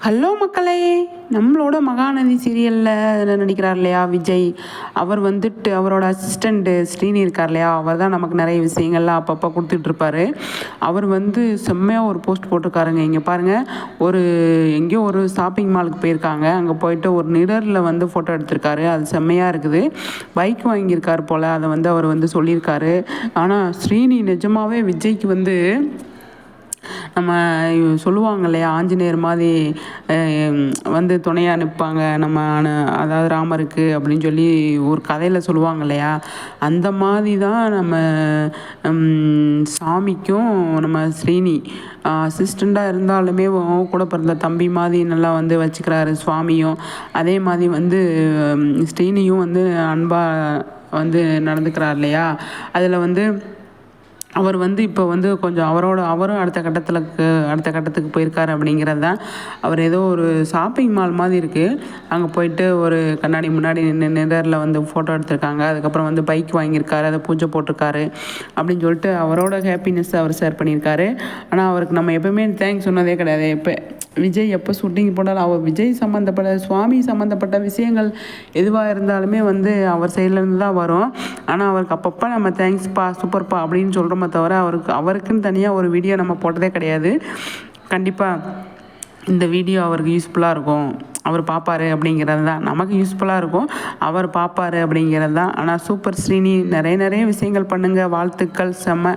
Hello மக்களே, நம்மளோட மகாநதி சீரியலில் நடிக்கிறார் இல்லையா விஜய். அவர் வந்துட்டு அவரோட அசிஸ்டண்ட்டு ஸ்ரீனி இருக்கார் இல்லையா, அவர் தான் நமக்கு நிறைய விஷயங்கள்லாம் அப்பப்போ கொடுத்துட்ருப்பாரு. அவர் வந்து செம்மையாக ஒரு போஸ்ட் போட்டிருக்காருங்க. இங்கே பாருங்கள், எங்கேயோ ஒரு ஷாப்பிங் மாலுக்கு போயிருக்காங்க. அங்கே போயிட்டு ஒரு நிழலில் வந்து ஃபோட்டோ எடுத்திருக்காரு. அது செம்மையாக இருக்குது. பைக் வாங்கியிருக்காரு போல், அதை வந்து அவர் வந்து சொல்லியிருக்காரு. ஆனால் ஸ்ரீனி நிஜமாகவே விஜய்க்கு வந்து நம்ம சொல்லுவாங்க இல்லையா, ஆஞ்சநேயர் மாதிரி வந்து துணையாக நிற்பாங்க நம்ம, அதாவது ராமருக்கு அப்படின்னு சொல்லி ஒரு கதையில் சொல்லுவாங்க இல்லையா, அந்த மாதிரி தான் நம்ம சாமிக்கும் நம்ம ஸ்ரீனி அசிஸ்டண்ட்டாக இருந்தாலுமே கூட பிறந்த தம்பி மாதிரி நல்லா வந்து வச்சுக்கிறாரு சுவாமியும். அதே மாதிரி வந்து ஸ்ரீனியும் வந்து அன்பாக வந்து நடந்துக்கிறார் இல்லையா. அதில் வந்து அவர் வந்து இப்போ வந்து கொஞ்சம் அவரும் அடுத்த கட்டத்துக்கு போயிருக்காரு அப்படிங்கிறது தான். அவர் ஏதோ ஒரு ஷாப்பிங் மால் மாதிரி இருக்குது. அங்கே போயிட்டு ஒரு கண்ணாடி முன்னாடி நிழலில் வந்து ஃபோட்டோ எடுத்திருக்காங்க. அதுக்கப்புறம் வந்து பைக் வாங்கியிருக்காரு, அதை பூஜை போட்டிருக்காரு அப்படின்னு சொல்லிட்டு அவரோட ஹாப்பினஸ் அவர் ஷேர் பண்ணியிருக்காரு. ஆனால் அவருக்கு நம்ம எப்போவுமே தேங்க்ஸ் சொன்னதே கிடையாது. விஜய் எப்போ ஷூட்டிங் போட்டாலும் அவர் விஜய் சம்மந்தப்பட்ட சுவாமி சம்மந்தப்பட்ட விஷயங்கள் எதுவாக இருந்தாலுமே வந்து அவர் சைட்லேருந்து தான் வரும். ஆனால் அவருக்கு அப்பப்போ நம்ம தேங்க்ஸ்ப்பா சூப்பர்ப்பா அப்படின்னு சொல்கிறோமே தவிர அவருக்குன்னு தனியாக ஒரு வீடியோ நம்ம போட்டதே கிடையாது. கண்டிப்பாக இந்த வீடியோ அவருக்கு யூஸ்ஃபுல்லாக இருக்கும், அவர் பார்ப்பாரு அப்படிங்கிறது தான். நமக்கு யூஸ்ஃபுல்லாக இருக்கும், அவர் பார்ப்பாரு அப்படிங்கிறது தான். ஆனால் சூப்பர் ஸ்ரீனி, நிறைய விஷயங்கள் பண்ணுங்கள். வாழ்த்துக்கள். செம்ம.